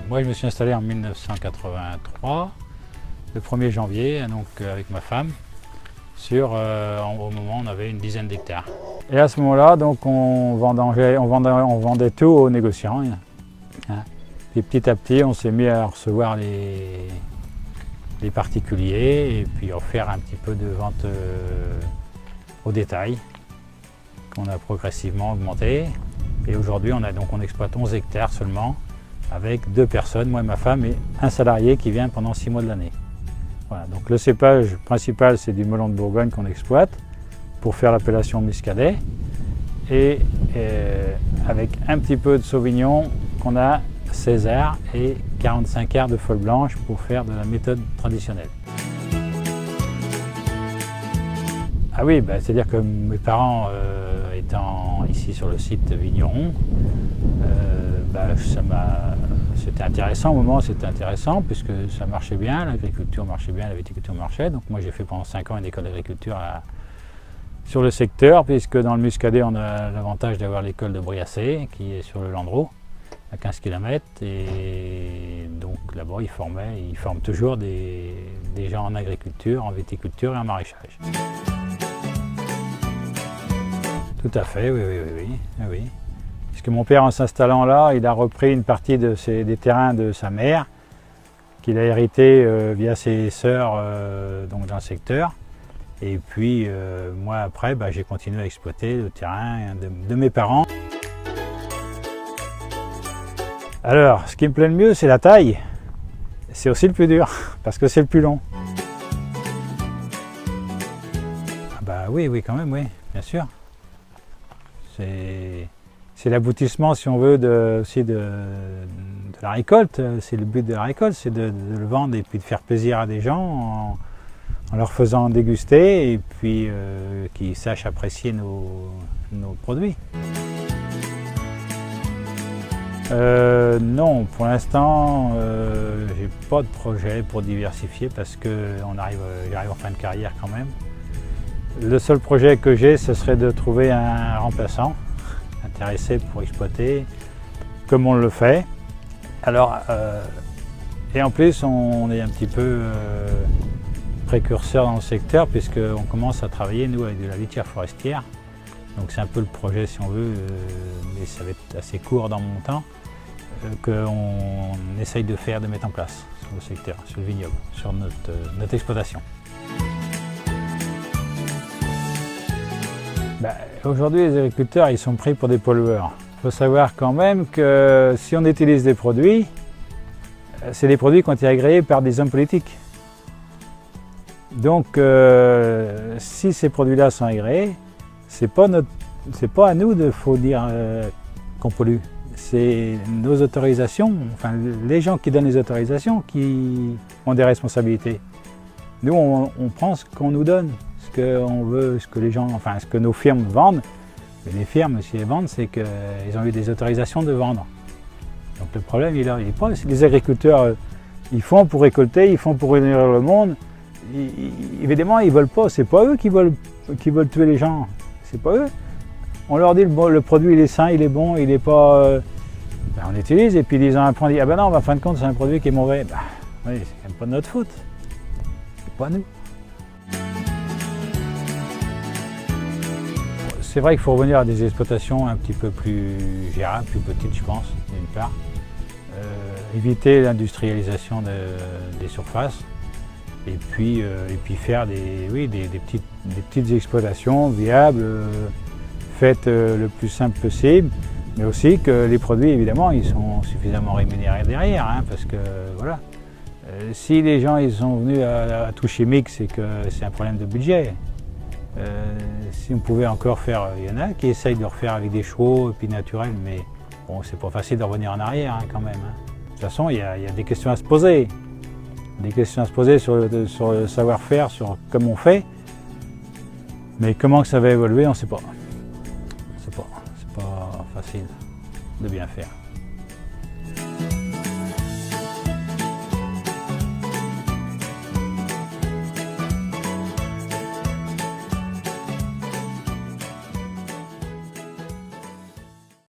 Moi, je me suis installé en 1983, le 1er janvier, donc avec ma femme. Au moment où on avait une dizaine d'hectares. Et à ce moment-là, donc on vendait tout aux négociants. Hein. Et petit à petit, on s'est mis à recevoir les particuliers et puis à faire un petit peu de vente au détail, qu'on a progressivement augmenté. Et aujourd'hui, on exploite 11 hectares seulement, avec 2 personnes, moi et ma femme, et un salarié qui vient pendant 6 mois de l'année. Voilà, donc le cépage principal, c'est du melon de Bourgogne qu'on exploite pour faire l'appellation muscadet. Et avec un petit peu de sauvignon qu'on a César et 45 heures de folle blanche pour faire de la méthode traditionnelle. Ah oui, c'est-à-dire que mes parents étant ici sur le site vigneron, c'était intéressant au moment, c'était intéressant puisque ça marchait bien, l'agriculture marchait bien, la viticulture marchait. Donc moi j'ai fait pendant 5 ans une école d'agriculture sur le secteur, puisque dans le Muscadet on a l'avantage d'avoir l'école de Briassé qui est sur le Landreau à 15 km, et donc là-bas ils forment toujours des gens en agriculture, en viticulture et en maraîchage. Tout à fait, oui. Puisque mon père, en s'installant là, il a repris une partie des terrains de sa mère, qu'il a hérité via ses sœurs donc dans le secteur. Et puis moi après, j'ai continué à exploiter le terrain de mes parents. Alors, ce qui me plaît le mieux, c'est la taille. C'est aussi le plus dur, parce que c'est le plus long. Oui, quand même, oui, bien sûr. C'est l'aboutissement, si on veut, aussi de la récolte. C'est le but de la récolte, c'est de le vendre et puis de faire plaisir à des gens en leur faisant déguster et puis qu'ils sachent apprécier nos produits. Non, pour l'instant, j'ai pas de projet pour diversifier parce que j'arrive en fin de carrière quand même. Le seul projet que j'ai, ce serait de trouver un remplaçant intéressé pour exploiter, comme on le fait. Alors, et en plus, on est un petit peu précurseur dans le secteur, puisqu'on commence à travailler, nous, avec de la litière forestière. Donc c'est un peu le projet, si on veut, mais ça va être assez court dans mon temps, qu'on essaye de mettre en place sur le secteur, sur le vignoble, sur notre exploitation. Aujourd'hui, les agriculteurs, ils sont pris pour des pollueurs. Il faut savoir quand même que si on utilise des produits, c'est des produits qui ont été agréés par des hommes politiques. Donc, si ces produits-là sont agréés, c'est pas à nous de faut dire qu'on pollue. C'est nos autorisations, enfin les gens qui donnent les autorisations qui ont des responsabilités. Nous, on prend ce qu'on nous donne. Ce qu'on veut, ce que nos firmes vendent. Mais les firmes, si elles vendent, c'est qu'ils ont eu des autorisations de vendre. Donc le problème, il est pas. Les agriculteurs, ils font pour récolter, ils font pour nourrir le monde. Évidemment, ils veulent pas. C'est pas eux qui veulent tuer les gens. C'est pas eux. On leur dit le produit, il est sain, il est bon, il est pas. On utilise et puis ils ont appris, dit non, en fin de compte, c'est un produit qui est mauvais. Oui, c'est quand même pas de notre faute. C'est pas nous. C'est vrai qu'il faut revenir à des exploitations un petit peu plus gérables, plus petites, je pense, d'une part. Éviter l'industrialisation des surfaces et puis faire des petites exploitations viables, faites le plus simple possible, mais aussi que les produits, évidemment, ils sont suffisamment rémunérés derrière, hein, parce que voilà. Si les gens ils sont venus à tout chimique, c'est que c'est un problème de budget. Si on pouvait encore faire, il y en a qui essayent de refaire avec des chevaux et puis naturels, mais bon, c'est pas facile de revenir en arrière hein, quand même. Hein. De toute façon, il y a des questions à se poser. Des questions à se poser sur le savoir-faire, sur comment on fait. Mais comment que ça va évoluer, on ne sait pas. C'est pas facile de bien faire.